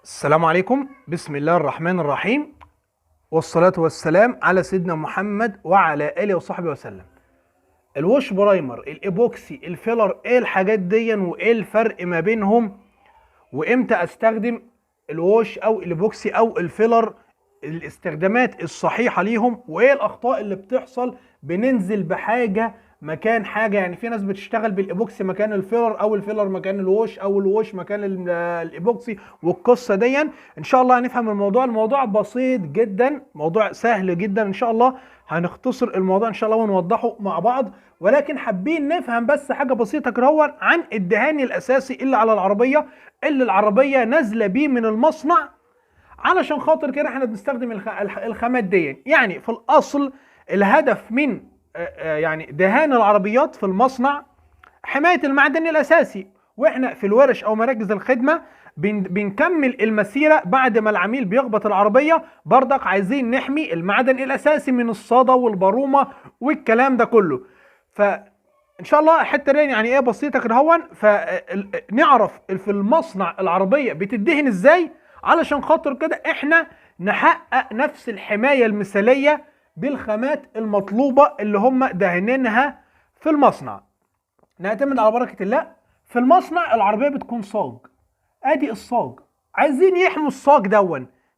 السلام عليكم. بسم الله الرحمن الرحيم، والصلاة والسلام على سيدنا محمد وعلى آله وصحبه وسلم. الوش برايمر، الإيبوكسي، الفيلر، إيه الحاجات دي وإيه الفرق ما بينهم؟ وإمتى أستخدم الوش أو الإيبوكسي أو الفيلر، الاستخدامات الصحيحة ليهم، وإيه الأخطاء اللي بتحصل بننزل بحاجة مكان حاجة. يعني في ناس بتشتغل بالإيبوكسي مكان الفيلر، أو الفيلر مكان الوش، أو الوش مكان الإيبوكسي، والقصة دي إن شاء الله هنفهم الموضوع. الموضوع بسيط جدا، موضوع سهل جدا إن شاء الله. هنختصر الموضوع إن شاء الله ونوضحه مع بعض، ولكن حابين نفهم بس حاجة بسيطة كده عن الدهان الأساسي اللي على العربية، اللي العربية نازلة بيه من المصنع. علشان خاطر كده احنا بنستخدم الخامات دي. يعني في الاصل الهدف من يعني دهان العربيات في المصنع حماية المعدن الاساسي، واحنا في الورش او مراكز الخدمة بنكمل المسيرة بعد ما العميل بيخبط العربية. برضك عايزين نحمي المعدن الاساسي من الصدى والبرومة والكلام ده كله. فان شاء الله الحته دي يعني ايه بسيطه كده فنعرف في المصنع العربيه بتدهن ازاي، علشان خاطر كده احنا نحقق نفس الحمايه المثاليه بالخامات المطلوبه اللي هم دهنينها في المصنع. نعتمد على بركه الله. في المصنع العربيه بتكون صاج، ادي الصاج. عايزين يحموا الصاج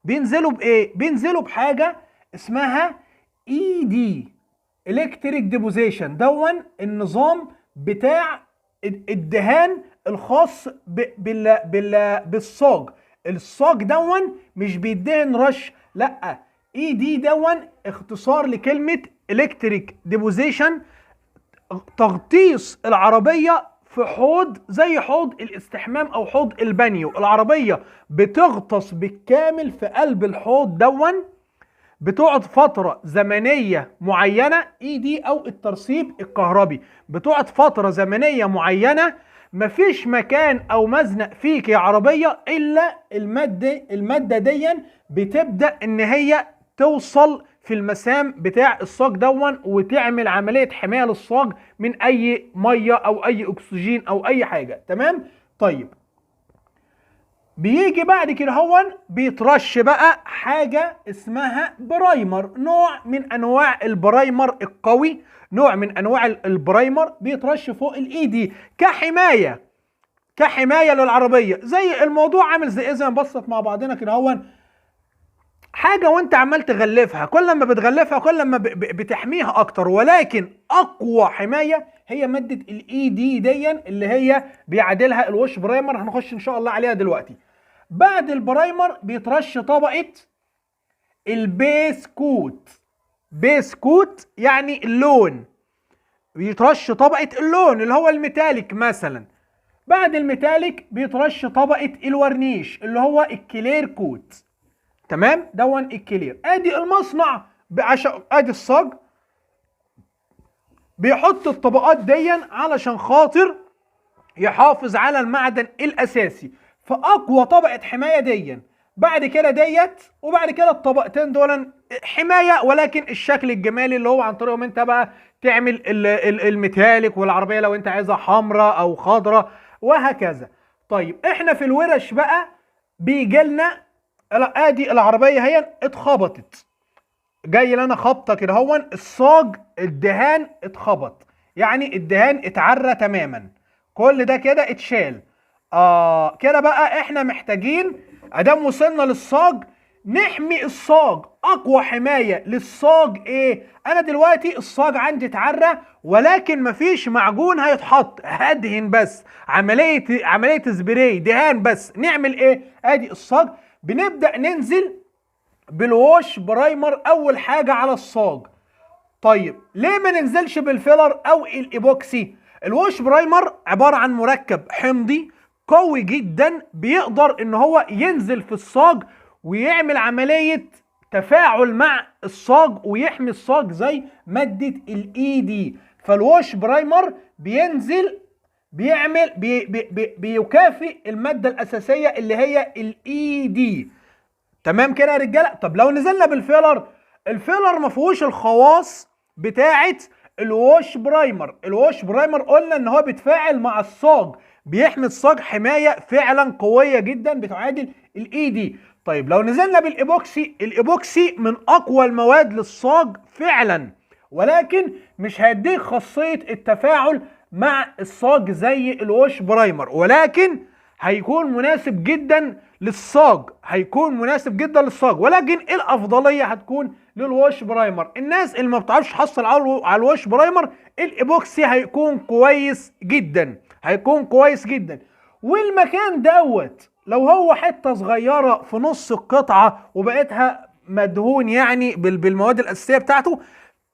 بينزلوا بايه؟ بينزلوا بحاجه اسمها اي دي، الكتريك ديبوزيشن. النظام بتاع الدهان الخاص بالصاج. الصاج مش بيدهن رش، لا، اي دي اختصار لكلمه الكتريك ديبوزيشن. تغطيس العربيه في حوض زي حوض الاستحمام او حوض البانيو. العربيه بتغطس بالكامل في قلب الحوض بتقعد فترة زمنية معينة. اي دي او الترسيب الكهربي بتقعد فترة زمنية معينة. مفيش مكان او مزنق فيك يا عربية الا المادة دي بتبدأ ان هي توصل في المسام بتاع الصاج وتعمل عملية حماية للصاج من اي مية او اي اكسجين او اي حاجة. تمام؟ طيب، بيجي بعد كده بيترش بقى حاجة اسمها برايمر، نوع من انواع البرايمر القوي، نوع من انواع البرايمر بيترش فوق الاي دي كحماية للعربية. زي الموضوع عامل زي اذا نبسط مع بعضنا كده حاجة وانت عمال تغلفها، كل ما بتغلفها كل ما بتحميها اكتر، ولكن اقوى حماية هي مادة الاي دي اللي هي بيعادلها الوش برايمر. هنخش ان شاء الله عليها دلوقتي. بعد البرايمر بيترش طبقة البيس كوت. بيس كوت يعني اللون، بيترش طبقة اللون اللي هو الميتاليك مثلا. بعد الميتاليك بيترش طبقة الورنيش اللي هو الكلير كوت. تمام؟ الكلير. ادي المصنع ادي الصاج بيحط الطبقات علشان خاطر يحافظ على المعدن الاساسي. فاقوى طبقه حمايه بعد كده وبعد كده الطبقتين حمايه، ولكن الشكل الجمالي اللي هو عن طريقهم انت بقى تعمل الميتاليك، والعربيه لو انت عايزها حمراء او خضراء وهكذا. طيب، احنا في الورش بقى بيجي لنا ادي العربيه هي اتخبطت، جاي لنا خبطه كده الصاج الدهان اتخبط، يعني الدهان اتعرى تماما، كل ده كده اتشال. كده بقى احنا محتاجين ادام وصلنا للصاج نحمي الصاج. اقوى حمايه للصاج ايه؟ انا دلوقتي الصاج عندي اتعرى، ولكن مفيش معجون هيتحط، هدهن بس، عمليه سبراي دهان بس. نعمل ايه؟ ادي الصاج بنبدا ننزل بالووش برايمر اول حاجه على الصاج. طيب، ليه ما ننزلش بالفيلر او الايبوكسي؟ الووش برايمر عباره عن مركب حمضي قوي جدا، بيقدر ان هو ينزل في الصاج ويعمل عمليه تفاعل مع الصاج ويحمي الصاج زي ماده الاي دي. فالووش برايمر بينزل بيعمل بيكافئ الماده الاساسيه اللي هي الاي دي. تمام كده يا رجاله؟ طب لو نزلنا بالفيلر، الفيلر ما فيهوش الخواص بتاعه الووش برايمر. الووش برايمر قلنا ان هو بيتفاعل مع الصاج، بيحمي الصاج حمايه فعلا قويه جدا بتعادل الاي دي. طيب لو نزلنا بالايبوكسي، الايبوكسي من اقوى المواد للصاج فعلا، ولكن مش هيديك خاصيه التفاعل مع الصاج زي الوش برايمر، ولكن هيكون مناسب جدا للصاج، هيكون مناسب جدا للصاج، ولكن الافضليه هتكون للوش برايمر. الناس اللي ما بتعرفش تحصل على الوش برايمر، الايبوكسي هيكون كويس جدا، هيكون كويس جدا. والمكان دوت لو هو حته صغيره في نص القطعه وبقيتها مدهون يعني بالمواد الاساسيه بتاعته،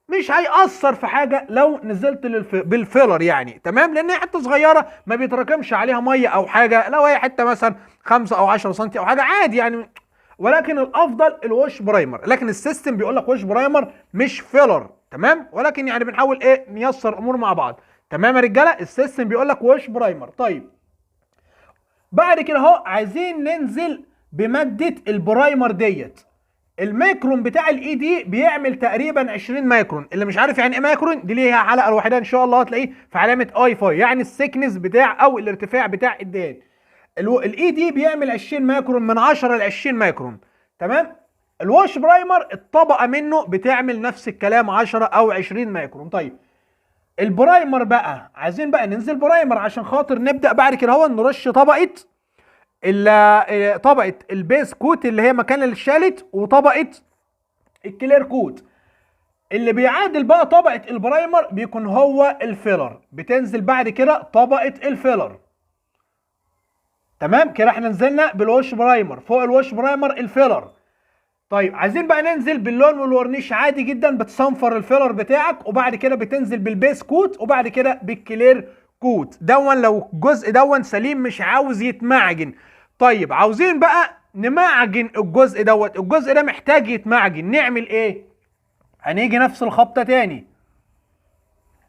مش هيأثر في حاجه لو نزلت بالفيلر يعني، تمام، لان هي حته صغيره ما بيتراكمش عليها ميه او حاجه. لو هي حته مثلا 5 او 10 سم او حاجه عادي يعني، ولكن الافضل الوش برايمر. لكن السيستم بيقول لك وش برايمر مش فيلر، تمام، ولكن يعني بنحاول ايه نيسر الامور مع بعض، تمام يا رجاله. السيستم بيقول لك وش برايمر. طيب بعد كده اهو عايزين ننزل بماده البرايمر ديت. الميكرون بتاع الاي دي بيعمل تقريبا 20 مايكرون. اللي مش عارف يعني ايه مايكرون، دي ليها حلقه لوحدها ان شاء الله، هتلاقيه في علامه اي فاي، يعني السكنس بتاع او الارتفاع بتاع الدهان. الاي دي بيعمل 20 مايكرون، من 10 ل 20 مايكرون، تمام. الوش برايمر الطبقه منه بتعمل نفس الكلام 10 او 20 مايكرون. طيب البرايمر بقى عايزين بقى ننزل برايمر عشان خاطر نبدا بعد كده هو نرش طبقه البيس كوت اللي هي مكان الشالت، وطبقه الكلير كوت. اللي بيعادل بقى طبقه البرايمر بيكون هو الفيلر. بتنزل بعد كده طبقه الفيلر، تمام كده. احنا نزلنا بالوش برايمر، فوق الوش برايمر الفيلر. طيب عايزين بقى ننزل باللون والورنيش عادي جدا. بتصنفر الفيلر بتاعك، وبعد كده بتنزل بالبيس كوت، وبعد كده بالكلير كوت. دون لو الجزء دون سليم مش عاوز يتمعجن. طيب عاوزين بقى نمعجن الجزء دوت، الجزء ده محتاج يتمعجن، نعمل ايه؟ هنيجي نفس الخبطه تاني،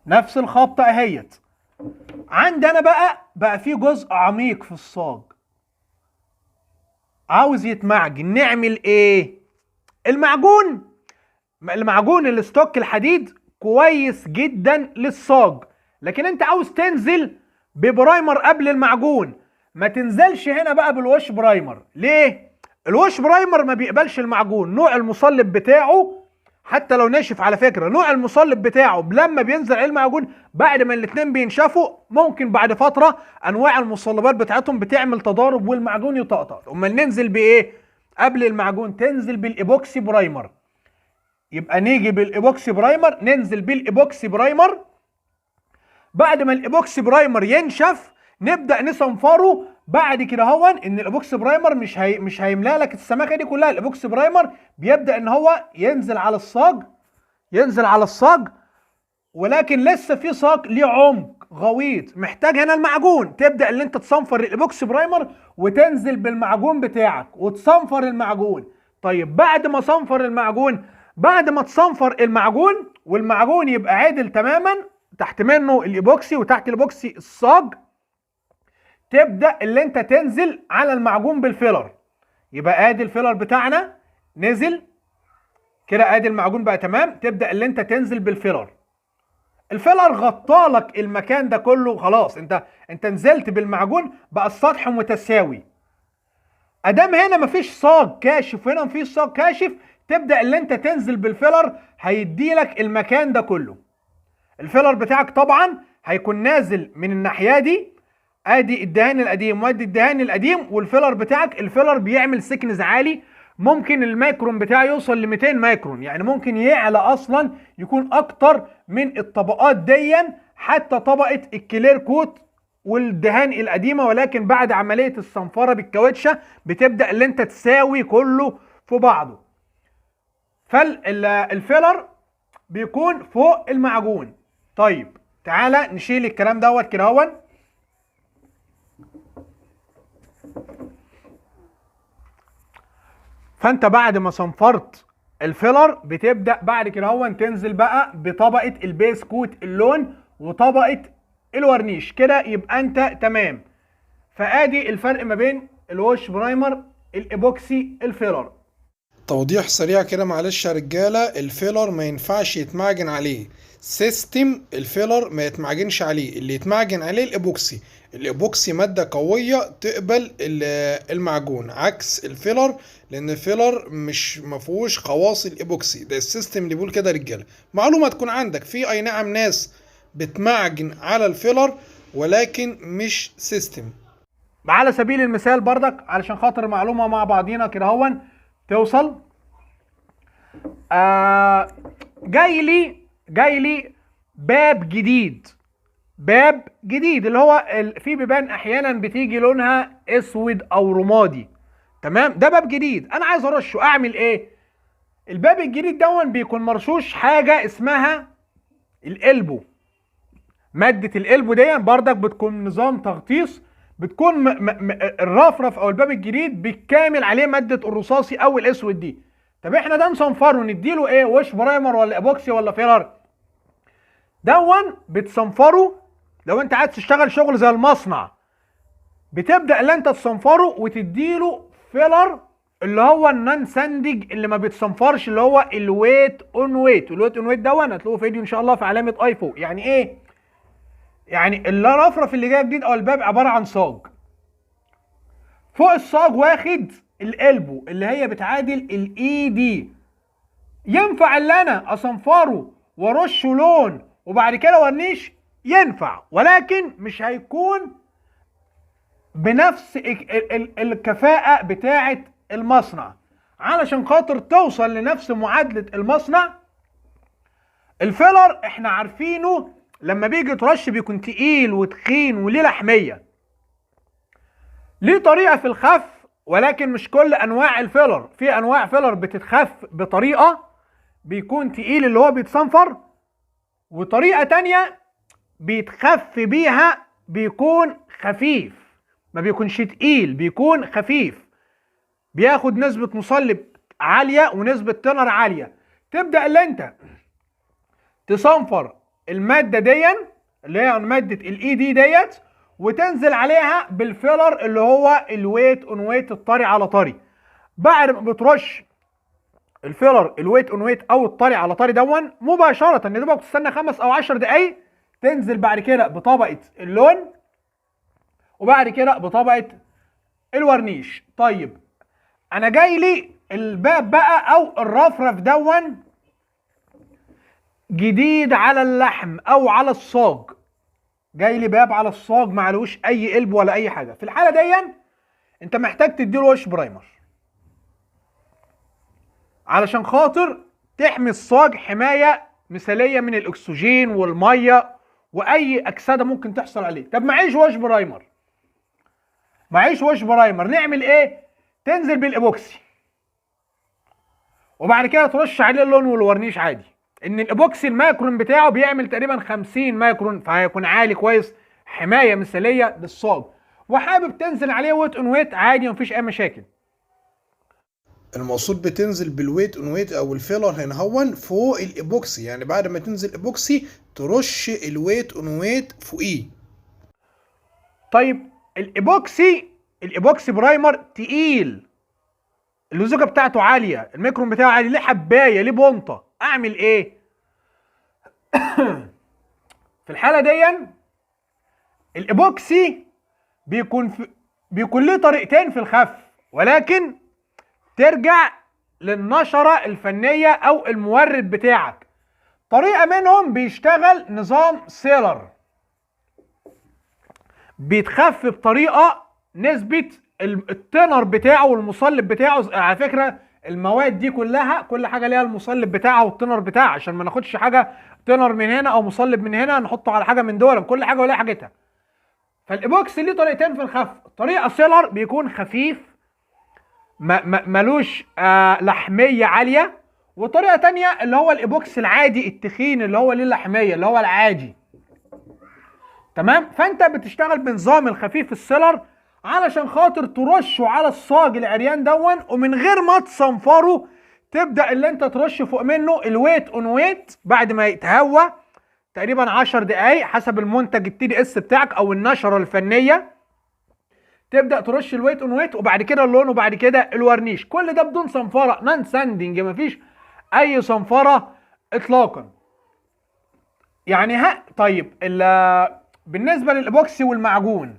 نفس الخبطه اهيت. عندنا بقى في جزء عميق في الصاج عاوز يتمعجن، نعمل ايه؟ المعجون الستوك الحديد كويس جدا للصاج، لكن انت عاوز تنزل ببرايمر قبل المعجون. ما تنزلش هنا بقى بالوش برايمر. ليه؟ الوش برايمر ما بيقبلش المعجون، نوع المصلب بتاعه حتى لو ناشف، على فكره نوع المصلب بتاعه لما بينزل عليه المعجون بعد ما الاتنين بينشفوا، ممكن بعد فتره انواع المصلبات بتاعتهم بتعمل تضارب والمعجون يطقطق. امال ننزل بايه قبل المعجون؟ تنزل بالايبوكسي برايمر. يبقى نيجي بالايبوكسي برايمر، ننزل بالايبوكسي برايمر. بعد ما الايبوكسي برايمر ينشف نبدا نصنفره. بعد كده هو ان الايبوكسي برايمر مش هيملا لك السماكه دي كلها. الايبوكسي برايمر بيبدا ان هو ينزل على الصاج، ولكن لسه في صاج ليه عمق غويط محتاج هنا المعجون. تبدا ان انت تصنفر الايبوكسي برايمر وتنزل بالمعجون بتاعك وتصنفر المعجون. طيب بعد ما تصنفر المعجون والمعجون يبقى عادل تماما، تحت منه الايبوكسي وتحت الايبوكسي الصاج، تبدا اللي انت تنزل على المعجون بالفيلر. يبقى ادي الفيلر بتاعنا نزل كده، ادي المعجون بقى تمام. تبدا اللي انت تنزل بالفيلر. الفيلر غطالك المكان ده كله، خلاص انت نزلت بالمعجون بقى السطح متساوي. ادام هنا مفيش صاج كاشف وهنا مفيش صاج كاشف، تبدا اللي انت تنزل بالفيلر هيديلك المكان ده كله. الفيلر بتاعك طبعا هيكون نازل من الناحيه دي، ادي الدهان القديم وادي الدهان القديم، والفيلر بتاعك الفيلر بيعمل سكنز عالي، ممكن الميكرون بتاعه يوصل ل 200 مايكرون، يعني ممكن يعلى اصلا يكون اكتر من الطبقات ديا، حتى طبقه الكلير كوت والدهان القديمه. ولكن بعد عمليه الصنفره بالكاوتشه بتبدا اللي انت تساوي كله في بعضه. فالفيلر بيكون فوق المعجون. طيب تعالى نشيل الكلام دوت كده اهون. فانت بعد ما صنفرت الفيلر بتبدا بعد كده هو تنزل بقى بطبقه البيس كوت اللون وطبقه الورنيش كده، يبقى انت تمام. فادي الفرق ما بين الوش برايمر، الايبوكسي، الفيلر. توضيح سريع كده معلش يا رجاله، الفيلر ما ينفعش يتمعجن عليه. سيستم الفيلر ما يتمعجنش عليه، اللي يتمعجن عليه الايبوكسي. الايبوكسي مادة قوية تقبل المعجون، عكس الفيلر، لان الفيلر مش مفهوش خواص الايبوكسي. ده السيستم اللي بيقول كده يا رجاله. معلومة تكون عندك، في اي نعم ناس بتمعجن على الفيلر ولكن مش سيستم. على سبيل المثال بردك علشان خاطر المعلومه مع بعضينا كده هون توصل. جاي لي باب جديد. باب جديد اللي هو في بيبان احيانا بتيجي لونها اسود او رمادي. تمام، ده باب جديد انا عايز ارشه. اعمل ايه؟ الباب الجديد دون بيكون مرشوش حاجه اسمها القلبو. ماده القلبو دي بردك بتكون نظام تغطيس، بتكون الرفرف او الباب الجديد بالكامل عليه ماده الرصاصي او الاسود دي. طب احنا ده نصنفره نديله ايه؟ وش برايمر ولا ايبوكسي ولا فيلر؟ دون بتصنفره لو انت عايز تشتغل شغل زي المصنع، بتبدا اللي انت تصنفره وتديله فيلر اللي هو النون ساندج اللي ما بيتصنفرش، اللي هو الويت اون ويت. الويت اون ويت دون هتلاقوه فيديو ان شاء الله في علامه اي فوق. يعني ايه؟ يعني الرفرف اللي جاي جديد او الباب عباره عن صاج، فوق الصاج واخد القلبو اللي هي بتعادل الاي دي. ينفع اللي انا اصنفره وارشه لون وبعد كده ورنيش؟ ينفع، ولكن مش هيكون بنفس الكفاءة بتاعة المصنع. علشان خاطر توصل لنفس معادلة المصنع، الفيلر احنا عارفينه لما بيجي ترش بيكون تقيل وتخين وليه لحمية، ليه طريقة في الخف، ولكن مش كل انواع الفيلر. في انواع فيلر بتتخف بطريقة بيكون تقيل اللي هو بيتصنفر، وطريقة تانية بيتخف بيها بيكون خفيف، ما بيكونش تقيل، بيكون خفيف، بياخد نسبة مصلب عالية ونسبة تنر عالية. تبدأ اللي انت تصنفر المادة دي اللي هي مادة الاي دي ديت وتنزل عليها بالفيلر اللي هو الويت اون ويت الطري على طري. بعد ما بترش الفيلر الويت اون ويت او الطري على طري دون مباشرة، ان دوبك تستنى 5 أو 10 دقايق، تنزل بعد كده بطبقة اللون وبعد كده بطبقة الورنيش. طيب انا جاي لي الباب بقى او الرفرف دون جديد على اللحم او على الصاج، جاي لي باب على الصاج معلوش اي قلب ولا اي حاجه. في الحاله دي انت محتاج تديله وش برايمر علشان خاطر تحمي الصاج حمايه مثاليه من الاكسجين والميه واي اكسده ممكن تحصل عليه. طب معيش وش برايمر، معيش وش برايمر، نعمل ايه؟ تنزل بالايبوكسي وبعد كده ترش عليه اللون والورنيش عادي. ان الايبوكسي المايكرون بتاعه بيعمل تقريبا 50 مايكرون، فهيكون عالي كويس، حمايه مثاليه للصاج. وحابب تنزل عليه ويت اون ويت عادي مفيش اي مشاكل. المقصود بتنزل بالويت اون ويت او الفيلر هنا هون فوق الايبوكسي، يعني بعد ما تنزل ايبوكسي ترش الويت اون ويت فوقيه. طيب الايبوكسي برايمر تقيل، اللزوجه بتاعته عاليه، الميكرون بتاعه عالي، ليه حبايه، ليه بونطه، اعمل ايه؟ في الحاله دي الايبوكسي بيكون ليه طريقتين في الخف، ولكن ترجع للنشره الفنيه او المورد بتاعك. طريقه منهم بيشتغل نظام سيلر، بيتخف بطريقه نسبه التنر بتاعه والمصلب بتاعه. على فكره المواد دي كلها كل حاجه ليها المصلب بتاعها والتنر بتاعها، عشان ما ناخدش حاجه تنر من هنا او مصلب من هنا نحطه على حاجه من دول، كل حاجه وليها حاجتها. فالايبوكسي ليه طريقتين في الخف، طريقه سيلر بيكون خفيف ملوش لحميه عاليه، وطريقه تانية اللي هو الايبوكسي العادي التخين اللي هو ليه لحميه اللي هو العادي. تمام، فانت بتشتغل بنظام الخفيف السيلر علشان خاطر ترشه على الصاج العريان دون، ومن غير ما تصنفره تبدا اللي انت ترش فوق منه الويت اون ويت بعد ما يتهوى تقريبا 10 دقايق حسب المنتج التي دي اس بتاعك او النشره الفنيه. تبدا ترش الويت اون ويت وبعد كده اللون وبعد كده الورنيش، كل ده بدون صنفره، نان ساندنج، مفيش اي صنفره اطلاقا. يعني طيب بالنسبه للايبوكسي والمعجون،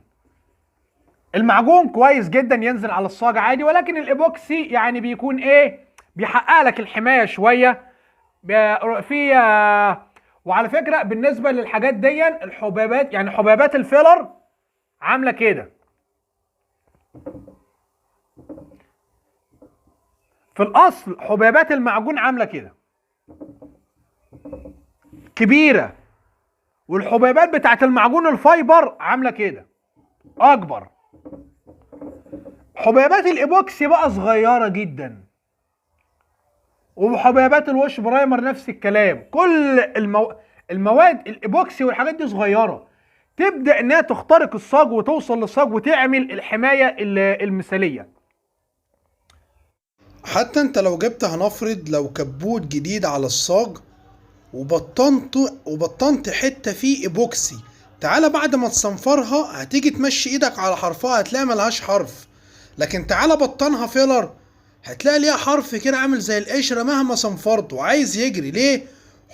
المعجون كويس جدا ينزل على الصاج عادي، ولكن الايبوكسي يعني بيكون ايه، بيحقق لك الحمايه شويه في وعلى فكره بالنسبه للحاجات دي الحبيبات، يعني حبيبات الفيلر عامله كده في الاصل، حبيبات المعجون عامله كده كبيره، والحبيبات بتاعت المعجون الفايبر عامله كده اكبر. حبيبات الايبوكسي بقى صغيره جدا، وحبيبات الوش برايمر نفس الكلام. كل المواد الايبوكسي والحاجات دي صغيره، تبدا انها تخترق الصاج وتوصل للصاج وتعمل الحمايه المثاليه. حتى انت لو جبت، هنفرض لو كبوت جديد على الصاج وبطنت حته فيه ايبوكسي، تعالى بعد ما تصنفرها هتيجي تمشي ايدك على حرفها هتلاقي ملهاش حرف. لكن تعالى بطنها فيلر هتلاقي ليها حرف كده عامل زي القشره مهما صنفرته، عايز يجري ليه؟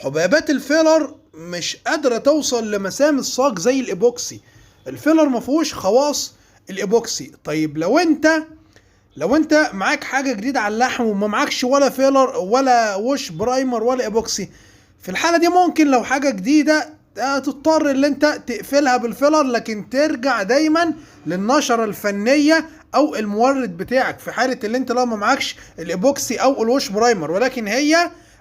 حبيبات الفيلر مش قادره توصل لمسام الصاج زي الايبوكسي. الفيلر مفهوش خواص الايبوكسي. طيب لو انت معاك حاجه جديده على اللحم وما معكش ولا فيلر ولا وش برايمر ولا ايبوكسي، في الحاله دي ممكن لو حاجه جديده تضطر ان انت تقفلها بالفيلر، لكن ترجع دايما للنشره الفنيه او المورد بتاعك في حاله اللي انت لو ما معكش الايبوكسي او الوش برايمر. ولكن هي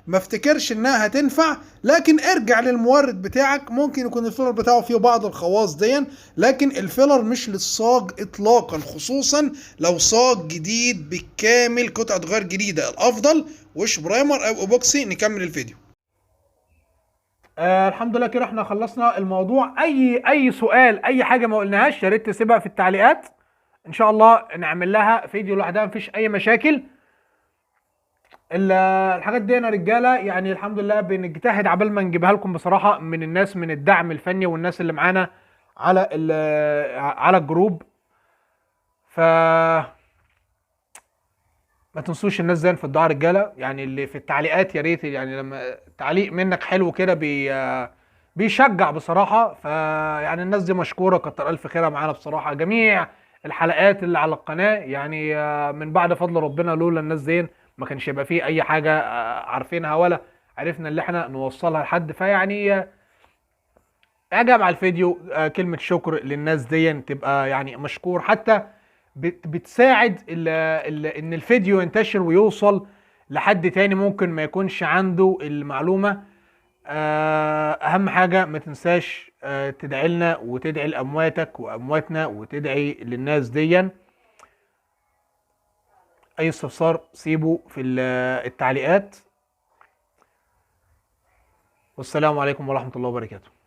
ما افتكرش انها هتنفع، لكن ارجع للمورد بتاعك، ممكن يكون الفيلر بتاعه فيه بعض الخواص دي، لكن الفيلر مش للصاج اطلاقا، خصوصا لو صاج جديد بالكامل قطعة غير جديدة. الافضل وش برايمر او ايبوكسي. نكمل الفيديو. الحمد لله كده احنا خلصنا الموضوع. اي سؤال، اي حاجه ما قلناهاش، يا ريت تسيبها في التعليقات، ان شاء الله نعمل لها فيديو لوحدها، مفيش اي مشاكل. الحاجات دي يا رجاله يعني الحمد لله بنجتهد عبال ما نجيبها لكم بصراحه، من الناس، من الدعم الفني والناس اللي معانا على الجروب. ف ما تنسوش الناس زي في الدعاء رجاله، يعني اللي في التعليقات يا ريت، يعني لما تعليق منك حلو كده بيشجع بصراحه. فيعني الناس دي مشكوره، كتر الف خيرها معانا بصراحه. جميع الحلقات اللي على القناه يعني من بعد فضل ربنا، لولا الناس دي ما كانش يبقى فيه اي حاجه عارفينها ولا عرفنا اللي احنا نوصلها لحد. فيعني اعجب على الفيديو، كلمه شكر للناس دي تبقى يعني مشكور، حتى بتساعد ان الفيديو ينتشر ويوصل لحد تاني ممكن ما يكونش عنده المعلومة. اهم حاجة ما تنساش تدعي لنا وتدعي لأمواتك وأمواتنا وتدعي للناس دي. اي استفسار سيبه في التعليقات. والسلام عليكم ورحمة الله وبركاته.